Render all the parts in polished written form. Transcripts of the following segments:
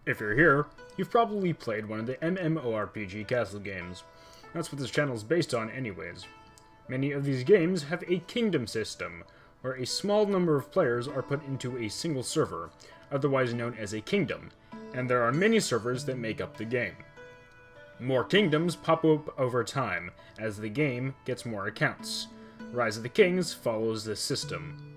If you're here, you've probably played one of the MMORPG castle games. That's what this channel is based on anyways. Many of these games have a kingdom system, where a small number of players are put into a single server, otherwise known as a kingdom, and there are many servers that make up the game. More kingdoms pop up over time, as the game gets more accounts. Rise of the Kings follows this system.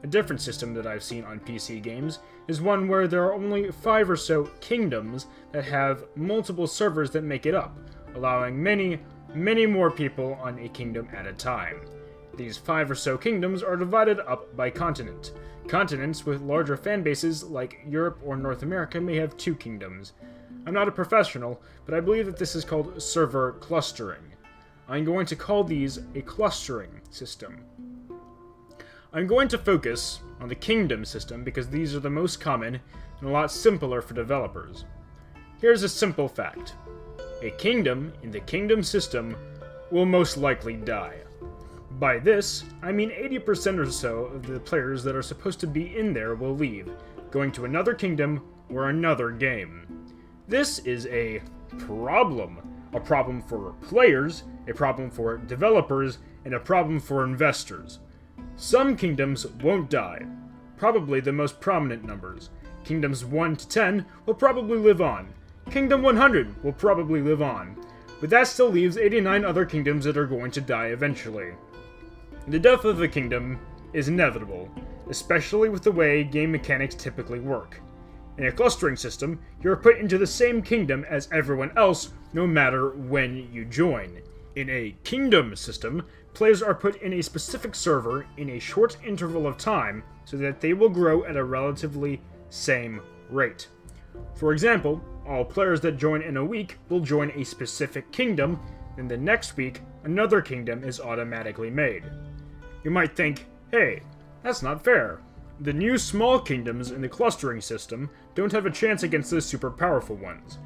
A different system that I've seen on PC games is one where there are only 5 or so kingdoms that have multiple servers that make it up, allowing many more people on a kingdom at a time. These 5 or so kingdoms are divided up by continent. Continents with larger fan bases like Europe or North America may have 2 kingdoms. I'm not a professional, but I believe that this is called server clustering. I'm going to call these a clustering system. I'm going to focus on the kingdom system because these are the most common and a lot simpler for developers. Here's a simple fact. A kingdom in the kingdom system will most likely die. By this, I mean 80% or so of the players that are supposed to be in there will leave, going to another kingdom or another game. This is a problem. A problem for players, a problem for developers, and a problem for investors. Some kingdoms won't die. Probably the most prominent numbers. Kingdoms 1 to 10 will probably live on. Kingdom 100 will probably live on. But that still leaves 89 other kingdoms that are going to die eventually. The death of a kingdom is inevitable, especially with the way game mechanics typically work. In a clustering system, you are put into the same kingdom as everyone else, no matter when you join. In a kingdom system, players are put in a specific server in a short interval of time so that they will grow at a relatively same rate. For example, all players that join in a week will join a specific kingdom, then the next week, another kingdom is automatically made. You might think, hey, that's not fair. The new small kingdoms in the clustering system don't have a chance against the super powerful ones.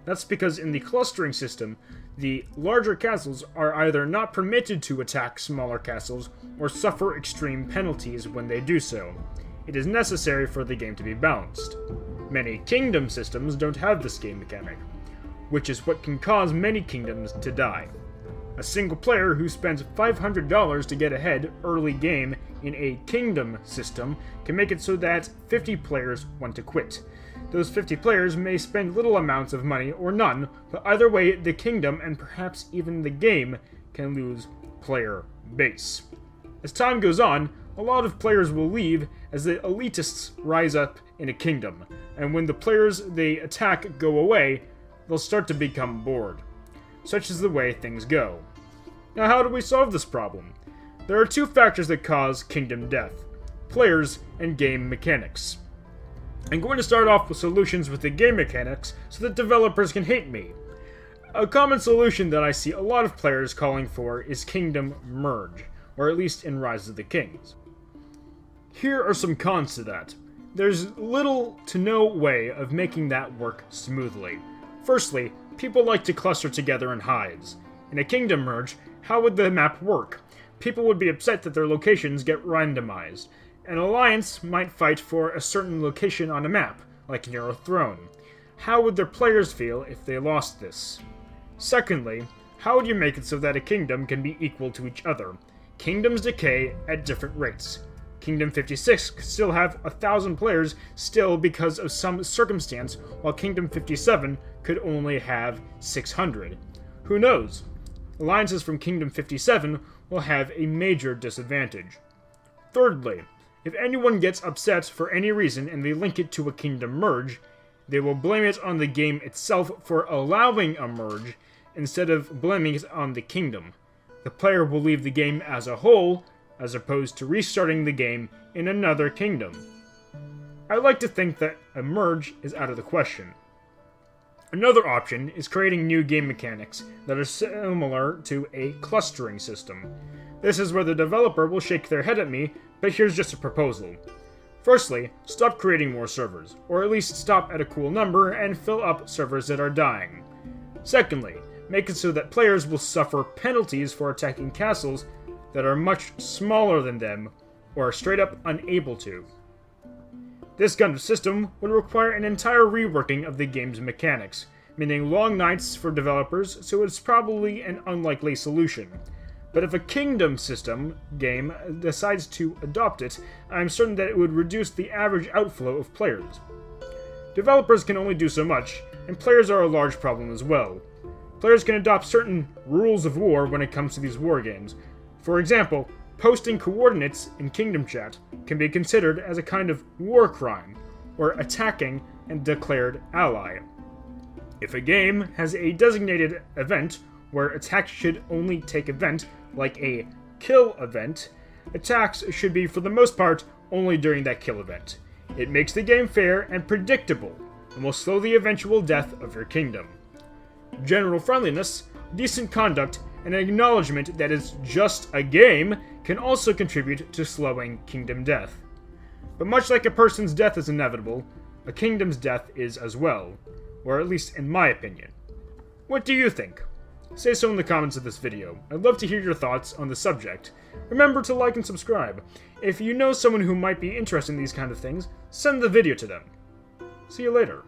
That's because in the clustering system, the larger castles are either not permitted to attack smaller castles or suffer extreme penalties when they do so. It is necessary for the game to be balanced. Many kingdom systems don't have this game mechanic, which is what can cause many kingdoms to die. A single player who spends $500 to get ahead early game in a kingdom system can make it so that 50 players want to quit. Those 50 players may spend little amounts of money or none, but either way, the kingdom and perhaps even the game can lose player base. As time goes on, a lot of players will leave as the elitists rise up in a kingdom, and when the players they attack go away, they'll start to become bored. Such is the way things go. Now, how do we solve this problem? There are 2 factors that cause kingdom death: players and game mechanics. I'm going to start off with solutions with the game mechanics so that developers can hate me. A common solution that I see a lot of players calling for is kingdom merge, or at least in Rise of the Kings. Here are some cons to that. There's little to no way of making that work smoothly. Firstly, people like to cluster together in hives. In a kingdom merge, how would the map work? People would be upset that their locations get randomized. An alliance might fight for a certain location on a map, like near a throne. How would their players feel if they lost this? Secondly, how would you make it so that a kingdom can be equal to each other? Kingdoms decay at different rates. Kingdom 56 could still have 1,000 players still because of some circumstance, while Kingdom 57 could only have 600. Who knows? Alliances from Kingdom 57 will have a major disadvantage. Thirdly, if anyone gets upset for any reason and they link it to a kingdom merge, they will blame it on the game itself for allowing a merge instead of blaming it on the kingdom. The player will leave the game as a whole, as opposed to restarting the game in another kingdom. I like to think that a merge is out of the question. Another option is creating new game mechanics that are similar to a clustering system. This is where the developer will shake their head at me, but here's just a proposal. Firstly, stop creating more servers, or at least stop at a cool number and fill up servers that are dying. Secondly, make it so that players will suffer penalties for attacking castles that are much smaller than them, or are straight up unable to. This kind of system would require an entire reworking of the game's mechanics, meaning long nights for developers, so it's probably an unlikely solution. But if a kingdom system game decides to adopt it, I'm certain that it would reduce the average outflow of players. Developers can only do so much, and players are a large problem as well. Players can adopt certain rules of war when it comes to these war games. For example, posting coordinates in Kingdom Chat can be considered as a kind of war crime, or attacking a declared ally. If a game has a designated event where attacks should only take event, like a kill event, attacks should be for the most part only during that kill event. It makes the game fair and predictable, and will slow the eventual death of your kingdom. General friendliness, decent conduct, and an acknowledgement that it's just a game can also contribute to slowing kingdom death. But much like a person's death is inevitable, a kingdom's death is as well, or at least in my opinion. What do you think? Say so in the comments of this video. I'd love to hear your thoughts on the subject. Remember to like and subscribe. If you know someone who might be interested in these kind of things, send the video to them. See you later.